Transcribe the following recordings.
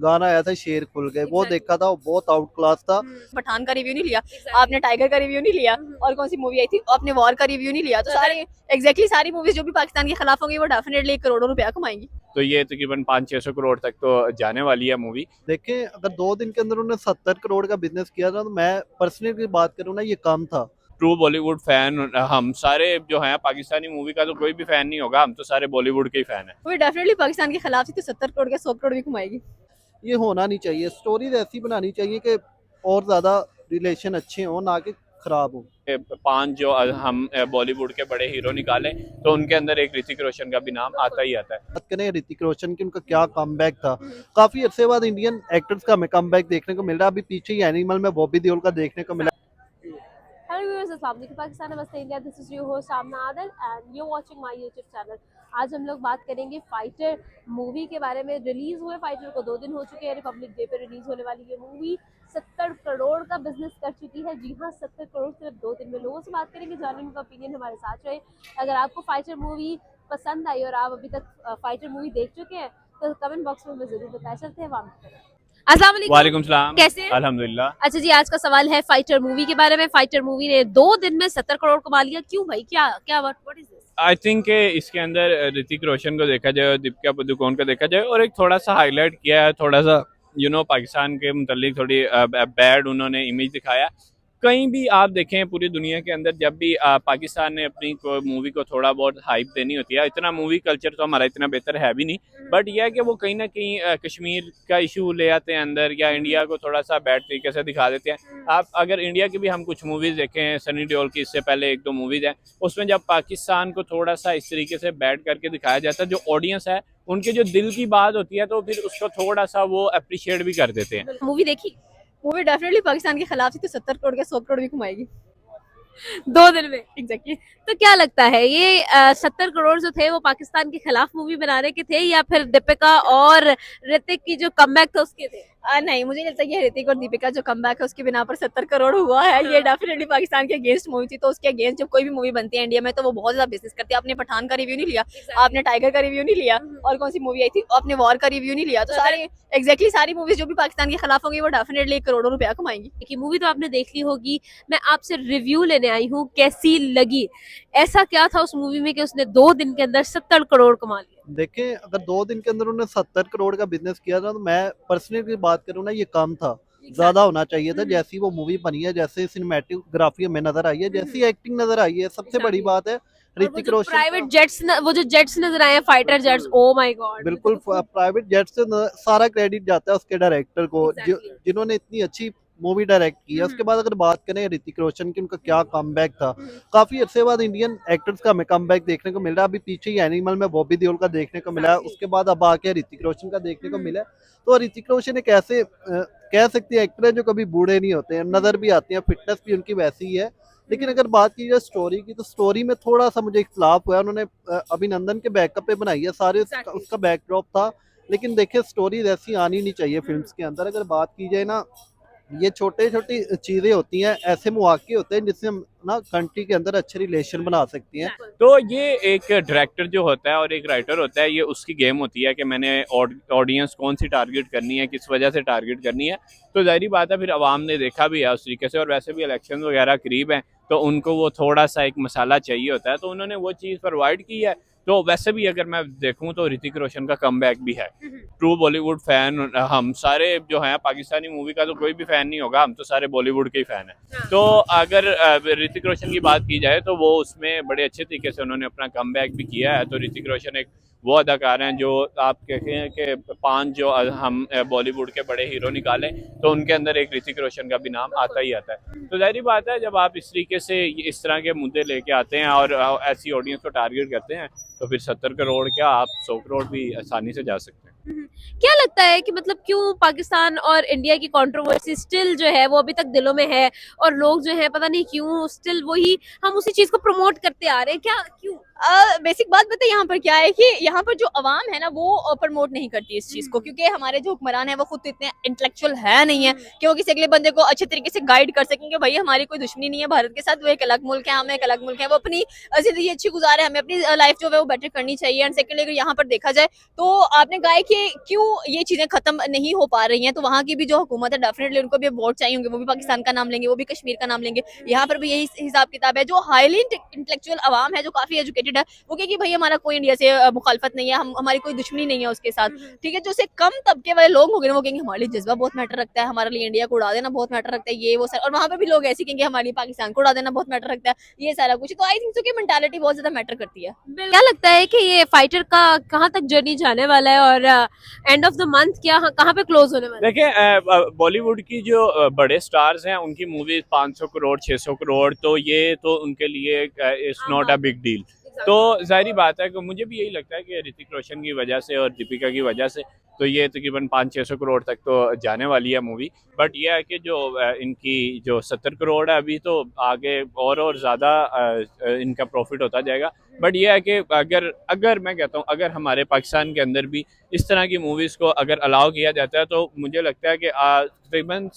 गाना आया था शेर खुल गए, वो देखा था, वो बहुत आउट क्लास था। पठान का रिव्यू नहीं लिया, आपने टाइगर का रिव्यू नहीं लिया, और कौन सी मूवी आई थी आपने वॉर का रिव्यू नहीं लिया। तो सारी एग्जैक्टली सारी मूवीज जो भी पाकिस्तान के खिलाफ होंगी वो डेफिनेटली करोड़ों रुपया कमाएंगी। तो ये तकरीबन 500-600 करोड़ तक तो जाने वाली है मूवी। देखें, अगर 2 दिन के अंदर उन्होंने 70 करोड़ का बिजनेस किया था, तो मैं पर्सनली की बात करूँ ना, ये कम था। ट्रू बॉलीवुड फैन हम सारे जो हैं, पाकिस्तानी मूवी का तो कोई भी फैन नहीं होगा, हम तो सारे बॉलीवुड के ही फैन हैं। वो डेफिनेटली पाकिस्तान के खिलाफ थी तो 70 करोड़ के 100 करोड़ भी कमाएगी। ये होना नहीं चाहिए, स्टोरीज ऐसी बनानी चाहिए कि और ज्यादा रिलेशन अच्छे हों, ना कि खराब हो। 5 जो हम बॉलीवुड के बड़े हीरो निकालें तो उनके अंदर एक ऋतिक रोशन का भी नाम आता ही आता है। बात करें ऋतिक रोशन की, उनका क्या कमबैक था। काफी अरसे बाद इंडियन एक्टर्स का हमें कमबैक देखने को मिल रहा है। अभी पीछे ही एनिमल में बॉबी देओल का देखने को मिला। हेलो व्यूअर्स, अस्सलाम वालेकुम, पाकिस्तान नमस्ते India, this is your host Amna Adil and you watching my YouTube channel. आज हम लोग बात करेंगे फाइटर मूवी के बारे में। रिलीज हुए फाइटर को 2 दिन हो चुके हैं। रिपब्लिक डे पे रिलीज होने वाली ये मूवी 70 करोड़ का बिजनेस कर चुकी है। जी हाँ, 70 करोड़ सिर्फ 2 दिन में। लोगों से बात करेंगे, जानेंगे उनका ओपिनियन, हमारे साथ रहे। अगर आपको फाइटर मूवी पसंद आई और आप अभी तक फाइटर मूवी देख चुके हैं तो कमेंट बॉक्स में हमें जरूर बताया। चलते हैं वहाँ। अस्सलाम वालेकुम। वालेकुम सलाम। कैसे हैं? अल्हम्दुलिल्लाह। अच्छा जी, आज का सवाल है फाइटर मूवी के बारे में। फाइटर मूवी ने 2 दिन में 70 करोड़ कमा लिया। क्यों भाई, क्या क्या what is this? I think इसके अंदर ऋतिक रोशन को देखा जाए और दीपिका पादुकोण को देखा जाए, और एक थोड़ा सा हाईलाइट किया है, थोड़ा सा पाकिस्तान के मुतालिक थोड़ी बैड उन्होंने इमेज दिखाया। कहीं भी आप देखें पूरी दुनिया के अंदर, जब भी पाकिस्तान ने अपनी मूवी को थोड़ा बहुत हाइप देनी होती है, इतना मूवी कल्चर तो हमारा इतना बेहतर है भी नहीं, बट यह है कि वो कहीं ना कहीं कश्मीर का इशू ले आते हैं अंदर, या इंडिया को थोड़ा सा बैड तरीके से दिखा देते हैं। आप अगर इंडिया की भी हम कुछ मूवीज़ देखें, सनी देओल की इससे पहले 1-2 मूवीज़ हैं, उसमें जब पाकिस्तान को थोड़ा सा इस तरीके से बैड करके दिखाया जाता है, जो ऑडियंस है उनके जो दिल की बात होती है, तो फिर उसको थोड़ा सा वो अप्रिशिएट भी कर देते हैं। मूवी देखी? मूवी डेफिनेटली पाकिस्तान के खिलाफ थी तो 70 करोड़ के 100 करोड़ भी कमाएगी। 2 दिन में। एग्जैक्टली। तो क्या लगता है ये 70 करोड़ जो थे वो पाकिस्तान के खिलाफ मूवी बनाने के थे या फिर दीपिका और ऋतिक की जो कमबैक था उसके थे? नहीं, मुझे नहीं लगता कि ऋतिक और दीपिका जो कमबैक है उसके बिना पर 70 करोड़ हुआ है। ये डेफिनेटली पाकिस्तान के अगेंस्ट मूवी थी, तो उसके अगेंस्ट जब कोई भी मूवी बनती है इंडिया में तो वो बहुत ज्यादा बिजनेस करती है। आपने पठान का रिव्यू नहीं लिया, आपने टाइगर का रिव्यू नहीं लिया, और कौन सी मूवी आई थी आपने वॉर का रिव्यू नहीं लिया। तो सारी एग्जैक्टली सारी मूवीज जो भी पाकिस्तान के खिलाफ होंगी वो डेफिनेटली करोड़ों रुपया कमाएंगी। कि मूवी तो आपने देख ली होगी, मैं आपसे रिव्यू लेने आई हूँ, कैसी लगी? ऐसा क्या था उस मूवी में कि उसने 2 दिन के अंदर 70 करोड़ कमा लिया? देखें, अगर 2 दिन के अंदर उन्होंने 70 करोड़ का बिजनेस किया था, तो मैं पर्सनली की बात करूँ ना, ये कम था। ज्यादा होना चाहिए था। जैसी वो मूवी बनी है, जैसे सिनेमैटोग्राफी में नजर आई है, जैसी एक्टिंग नजर आई है, सबसे बड़ी बात है ऋतिक रोशन। प्राइवेट जेट्स, वो जो जेट्स नजर आए हैं, fighter jets, oh my God. बिल्कुल प्राइवेट जेट से सारा क्रेडिट जाता है उसके डायरेक्टर को, जिन्होंने इतनी अच्छी मूवी डायरेक्ट की है। उसके बाद अगर बात करें ऋतिक रोशन की, उनका क्या कमबैक था। काफी अरसे बाद इंडियन एक्टर्स का हमें कमबैक देखने को मिल रहा है। अभी पीछे ही एनिमल में बॉबी देओल का देखने को मिला है, उसके बाद अब आके ऋतिक रोशन का देखने को मिला है। तो ऋतिक रोशन एक ऐसे कह सकते हैं एक्टर है जो कभी बूढ़े नहीं होते हैं, नजर भी आते हैं, फिटनेस भी उनकी वैसी ही है। लेकिन अगर बात की जाए स्टोरी की, तो स्टोरी में थोड़ा सा मुझे इख्तलाफ हुआ है। उन्होंने अभिनंदन के बैकअप पे बनाई है, सारे उसका बैकड्रॉप था। लेकिन देखिए, स्टोरी ऐसी आनी नहीं चाहिए फिल्म्स के अंदर। अगर बात की जाए ना, ये छोटे छोटी चीजें होती हैं, ऐसे मौके होते हैं जिससे हम ना कंट्री के अंदर अच्छे रिलेशन बना सकती हैं। तो ये एक डायरेक्टर जो होता है और एक राइटर होता है, ये उसकी गेम होती है कि मैंने ऑडियंस कौन सी टारगेट करनी है, किस वजह से टारगेट करनी है। तो जाहिर बात है फिर अवाम ने देखा भी है उस तरीके से, और वैसे भी इलेक्शन वगैरह करीब हैं, तो उनको वो थोड़ा सा एक मसाला चाहिए होता है, तो उन्होंने वो चीज़ प्रोवाइड की है। तो वैसे भी अगर मैं देखूं तो ऋतिक रोशन का कमबैक भी है। ट्रू बॉलीवुड फैन हम सारे जो हैं, पाकिस्तानी मूवी का तो कोई भी फैन नहीं होगा, हम तो सारे बॉलीवुड के ही फैन हैं। तो अगर ऋतिक रोशन की बात की जाए तो वो उसमें बड़े अच्छे तरीके से उन्होंने अपना कमबैक भी किया है। तो ऋतिक रोशन एक वो अदाकार हैं जो आप कहते हैं कि 5 जो हम बॉलीवुड के बड़े हीरो निकालें तो उनके अंदर एक ऋतिक रोशन का भी नाम आता ही आता है। तो जाहिर बात है जब आप इस तरीके से इस तरह के मुद्दे लेके आते हैं और ऐसी ऑडियंस को टारगेट करते हैं, तो फिर 70 करोड़ क्या, आप 100 करोड़ भी आसानी से जा सकते हैं। क्या लगता है कि मतलब क्यों पाकिस्तान और इंडिया की कंट्रोवर्सी स्टिल जो है वो अभी तक दिलों में है, और लोग जो है पता नहीं क्यों स्टिल वही हम उसी चीज को प्रमोट करते आ रहे हैं? क्या क्यों? बेसिक बात पता है यहाँ पर क्या है कि यहाँ पर जो अवाम है ना वो प्रमोट नहीं करती इस चीज को, क्योंकि हमारे जो हुक्मरान है वो खुद तो इतने इंटेलेक्चुअल है नहीं है कि वो किसी अगले बंदे को अच्छे तरीके से गाइड कर सकेंगे। भाई हमारी कोई दुश्मनी नहीं है भारत के साथ, वो एक अलग मुल्क है, हम एक अलग मुल्क है, वो अपनी जिंदगी अच्छी गुजारे, हमें अपनी लाइफ जो है वो बेटर करनी चाहिए। एंड सेकेंडली अगर यहाँ पर देखा जाए तो आपने कहा है कि क्यों ये चीजें खत्म नहीं हो पा रही हैं, तो वहाँ की भी जो हुकूमत है डेफिनेटली उनको भी वोट चाहिए होंगे, वो भी पाकिस्तान का नाम लेंगे, वो भी कश्मीर का नाम लेंगे। यहाँ पर भी यही हिसाब किताब है। जो हाईली इंटेलेक्चुअल अवाम है, जो काफी एजुकेटेड है, वो कहे कि भाई हमारा कोई इंडिया से मुखालफत नहीं है, हम हमारी कोई दुश्मनी नहीं है उसके साथ, ठीक है। जो से कम तबके वाले लोग होंगे वो कहेंगे हमारे लिए जज्बा बहुत मैटर रखता है, हमारे लिए इंडिया को उड़ा देना बहुत मैटर रखता है, ये वो सर। और वहाँ पे भी लोग ऐसे कहेंगे हमारे लिए पाकिस्तान को उड़ा देना बहुत मैटर रखता है, ये सारा कुछ। तो आई थिंक सो कि मेंटालिटी बहुत ज्यादा मैटर करती है। क्या लगता है कि ये फाइटर का कहाँ तक जर्नी जाने वाला है और एंड ऑफ द मंथ क्या कहाँ पे क्लोज होने वाला है? देखिए बॉलीवुड की जो बड़े स्टार्स हैं उनकी मूवीज 500 करोड़ 600 करोड़, तो ये तो उनके लिए it's not a big deal. तो जाहिर बात है कि मुझे भी यही लगता है कि ऋतिक रोशन की वजह से और दीपिका की वजह से तो ये तकरीबन 500-600 करोड़ तक तो जाने वाली है मूवी। बट यह है कि जो इनकी जो 70 करोड़ है अभी, तो आगे और ज़्यादा इनका प्रॉफिट होता जाएगा। बट यह है कि अगर मैं कहता हूँ अगर हमारे पाकिस्तान के अंदर भी इस तरह की मूवीज़ को अगर अलाउ किया जाता है तो मुझे लगता है कि तकरीबन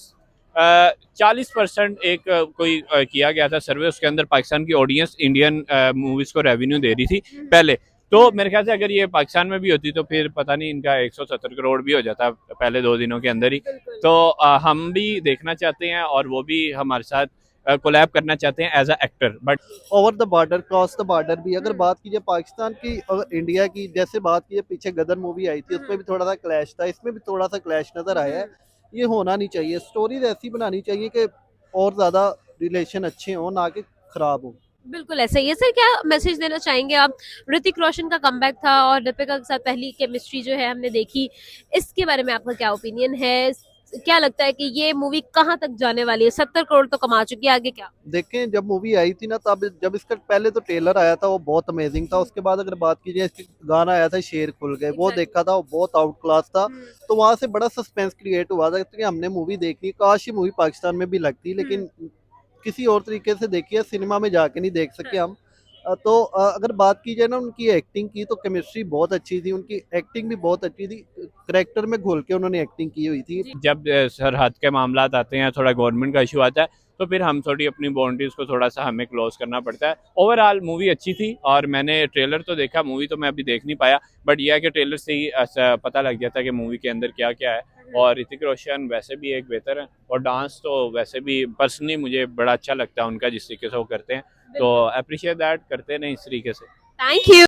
40% एक कोई किया गया था सर्वे, उसके अंदर पाकिस्तान की ऑडियंस इंडियन मूवीज को रेवेन्यू दे रही थी पहले। तो मेरे ख्याल से अगर ये पाकिस्तान में भी होती तो फिर पता नहीं इनका 170 करोड़ भी हो जाता पहले 2 दिनों के अंदर ही। तो हम भी देखना चाहते हैं और वो भी हमारे साथ कोलैब करना चाहते हैं as a actor. But over the border cross the border भी अगर बात कीजिए पाकिस्तान की और इंडिया की, जैसे बात कीजिए पीछे गदर मूवी आई थी उसमें भी थोड़ा सा क्लैश था, इसमें भी थोड़ा सा क्लैश नजर आया है। ये होना नहीं चाहिए, स्टोरीज ऐसी बनानी चाहिए कि और ज्यादा रिलेशन अच्छे हों ना कि खराब हो। बिल्कुल ऐसा ही है सर। क्या मैसेज देना चाहेंगे आप? ऋतिक रोशन का कमबैक था और दीपिका के साथ पहली केमिस्ट्री जो है हमने देखी, इसके बारे में आपका क्या ओपिनियन है? क्या लगता है कि ये मूवी कहाँ तक जाने वाली है? 70 करोड़ तो कमा चुकी है, आगे क्या? देखें जब मूवी आई थी ना तब जब इसका पहले तो ट्रेलर आया था वो बहुत अमेजिंग था, उसके बाद अगर बात कीजिए इसके गाना आया था शेर खुल गए, वो देखा था वो बहुत आउट क्लास था। तो वहां से बड़ा सस्पेंस क्रिएट हुआ था कि हमने मूवी देखनी, काश ये मूवी पाकिस्तान में भी लगती, लेकिन किसी और तरीके से देखी है, सिनेमा में जाके नहीं देख सके हम। तो अगर बात की जाए ना उनकी एक्टिंग की, तो केमिस्ट्री बहुत अच्छी थी, उनकी एक्टिंग भी बहुत अच्छी थी, करेक्टर में घुल के उन्होंने एक्टिंग की हुई थी। जब सरहद के मामला आते हैं, थोड़ा गवर्नमेंट का इशू आता है, तो फिर हम थोड़ी अपनी बाउंड्रीज को थोड़ा सा हमें क्लोज करना पड़ता है। ओवरऑल मूवी अच्छी थी और मैंने ट्रेलर तो देखा, मूवी तो मैं अभी देख नहीं पाया, बट यह है कि ट्रेलर से ही पता लग जाता है कि मूवी के अंदर क्या क्या है। और ऋतिक रोशन वैसे भी एक बेहतर है और डांस तो वैसे भी पर्सनली मुझे बड़ा अच्छा लगता है उनका, जिस तरीके से वो करते हैं, तो अप्रिशिएट दैट करते हैं इस तरीके से। Thank you.